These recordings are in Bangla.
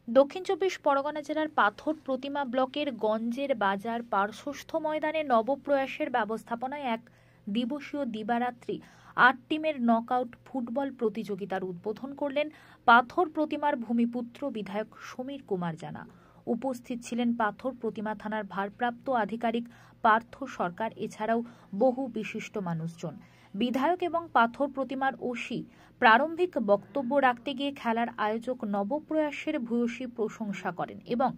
দক্ষিণ চব্বিশ পরগনা জেলার পাথর প্রতিমা ব্লকের গঞ্জের বাজার পার্শ্বস্থ ময়দানে নবপ্রয়াসের ব্যবস্থাপনায় এক দিবসীয় দিবারাত্রি ৮ টিমের নকআউট ফুটবল প্রতিযোগিতার উদ্বোধন করলেন পাথর প্রতিমার ভূমিপুত্র বিধায়ক সমীর কুমার জানা। উপস্থিত ছিলেন পাথর প্রতিমা থানার ভারপ্রাপ্ত আধিকারিক পার্থ সরকার, এছাড়াও বহু বিশিষ্ট মানুষজন। বিধায়ক এবং পাথর প্রতিমার ওসি প্রারম্ভিক বক্তব্য রাখতে গিয়ে খেলার আয়োজক নবপ্রয়াসের ভূয়সী প্রশংসা করেন এবং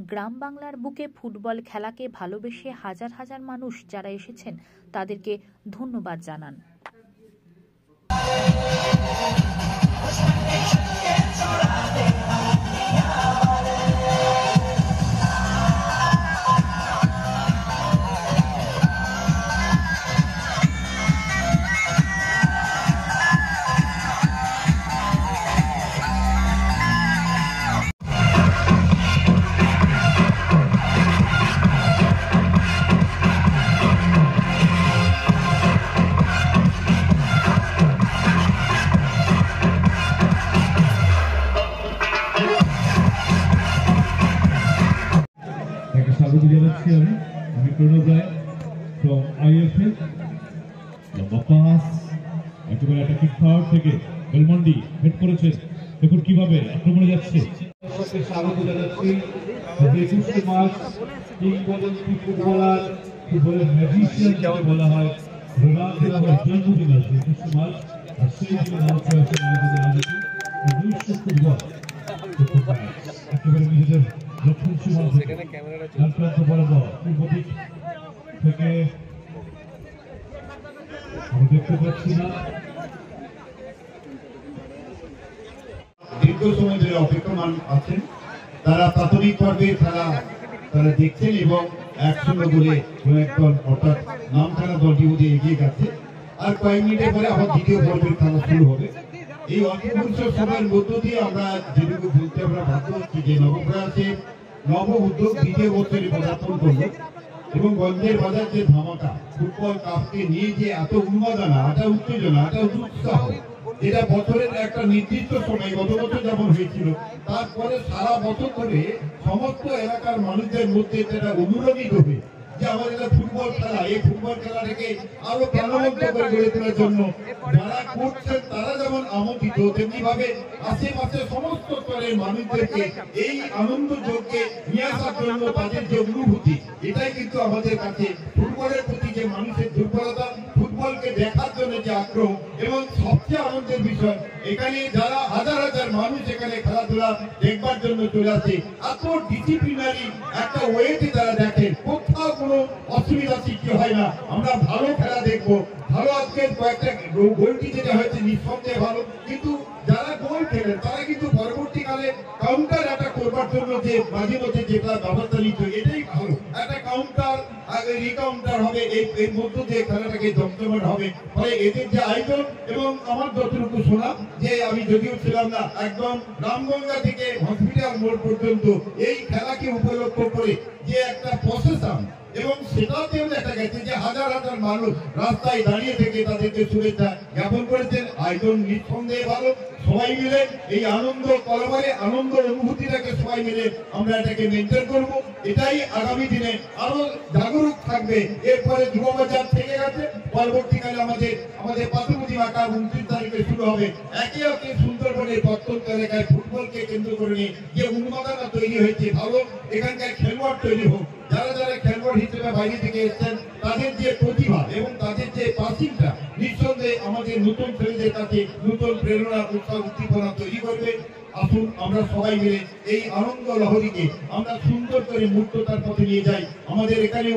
গ্রাম বাংলার বুকে ফুটবল খেলাকে ভালোবেসে হাজার হাজার মানুষ যারা এসেছেন তাদেরকে ধন্যবাদ জানান। স্বাগত জানাচ্ছি আমি প্রণব রায় from IFF। লম্বা পাস, একেবারে একটা কিক পাওয়ার থেকে বেলমন্ডি হেড করেছে, দেখুন কিভাবে আক্রমণে যাচ্ছে। স্বাগত জানাচ্ছি 21 মার্চ কিংবদন্তি ফুটবলার, ফুটবলের ম্যাজিশিয়ান যাকে বলা হয়, রোনাল্ডোর জন্মদিন আছে 21 মার্চ, আর সেই দিনে নবপ্রয়াসের আয়োজনে আয়োজিত 200 ফুটবল একেবারে নিজেদের দক্ষিণ সীমান্ত বরাবর পূর্ব দিক থেকে আমরা দেখতে পাচ্ছি না, দীর্ঘ সময় ধরে অপেক্ষমান আছেন। তারা প্রাথমিক পর্বে তারা দেখছেন এবং 1-0 গোলে এক দল অর্থাৎ নামখানা দলটি বুঝে এগিয়ে গেছে। আর কয়েক মিনিটের পরে আবার দ্বিতীয় পর্বের খেলা শুরু হবে। এই অল্পবর্ষ সময়ের মধ্য দিয়ে আমরা যেটুকু বলতে আমরা বাধ্য হচ্ছি যে নবপ্রয়াসের নব উদ্যোগ দ্বিতীয় বছরে পদার্পণ করলো এবং গঞ্জের বাজার যে ধামাকা, ফুটবল কাপকে নিয়ে যে এত উন্মাদনা, এত উত্তেজনা, এত উৎসাহ, এটা বছরের একটা নির্দিষ্ট সময় গত বছর যেমন হয়েছিল, তারপরে সারা বছর ধরে সমস্ত এলাকার মানুষদের মধ্যে যেটা অনুরণিত হবে যে আমাদের ফুটবল খেলা, এই ফুটবল খেলাটাকে আরো প্রাণবন্ত করে গড়ে তোলার জন্য যারা করছেন তারা যেমন আমন্ত্রিত, তেমনি ভাবে আশেপাশে সমস্ত স্তরের মানুষদেরকে এই আনন্দ যোগকে নিয়ে আসার জন্য তাদের যে অনুভূতি, এটাই কিন্তু আমাদের কাছে ফুটবলের প্রতি যে মানুষের দুর্বলতা, ফুটবলকে দেখার জন্য যে আগ্রহ এবং সবচেয়ে আনন্দের বিষয়, এখানে যারা হাজার হাজার মানুষ এখানে খেলাধুলা দেখবার জন্য চলে আসে, এত ডিসিপ্লিনারি একটা ওয়েতে তারা দেখেন, কোথাও কোনো অসুবিধা সৃষ্টি হয় না। আমরা ভালো খেলা দেখবো, ভালো আজকের কয়েকটা গোলটি যেটা হয়েছে নিঃসন্দেহে ভালো, কিন্তু যারা গোল খেলেন তারা কিন্তু পরবর্তীকালে কাউন্টার অ্যাটাক করবার জন্য যে মাঝে মধ্যে যেটা ব্যবস্থা নিচ্ছে, এটাই ভালো। একটা কাউন্টার রিকাউন্টার হবে, এর মধ্য দিয়ে খেলাটাকে জমজমাট হবে। ফলে এদের যে আয়োজন এবং আমার যতটুকু শোনা, যে আমি যদিও ছিলাম না, একদম রামগঙ্গা থেকে হসপিটাল মোড় পর্যন্ত এই খেলাকে উপলক্ষ করে যে একটা প্রসেশন, এবং সেটাতেও দেখা গেছে যে হাজার হাজার মানুষ রাস্তায় দাঁড়িয়ে থেকে তাদেরকে শুভেচ্ছা জ্ঞাপন করেছেন। আয়োজন নিঃসন্দেহে ভালো। সবাই মিলে এই আনন্দ কলবারে আনন্দ অনুভূতিটাকে সবাই মিলে আমরা এটাকে মেনটেন করব। এটাই আগামী দিনে আরো জাগরুক থাকবে। এরপরে যুববাজার থেকে গেছে, পরবর্তীকালে আমাদের পাথরপ্রতিমা মাকা 29 তারিখে শুরু হবে। একে একে সুন্দরবনের প্রত্যন্ত এলাকায় ফুটবলকে কেন্দ্র করে নিয়ে যে উন্মাদনা তৈরি হয়েছে, ভালো এখানকার খেলোয়াড় তৈরি হোক। যারা যারা খেলোয়াড় হিসেবে বাইরে থেকে এসেছেন তাদের যে প্রতিভা এবং তাদের যে পাসিংটা নিঃসন্দেহে আমাদের নতুন ছেলেদের কাছে নতুন প্রেরণা, উৎসাহ, উদ্দীপনা তৈরি করবে। আসুন আমরা সবাই মিলে এই আনন্দ লহরীকে আমরা সুন্দর করে মুক্ততার পথে নিয়ে যাই। আমাদের এখানে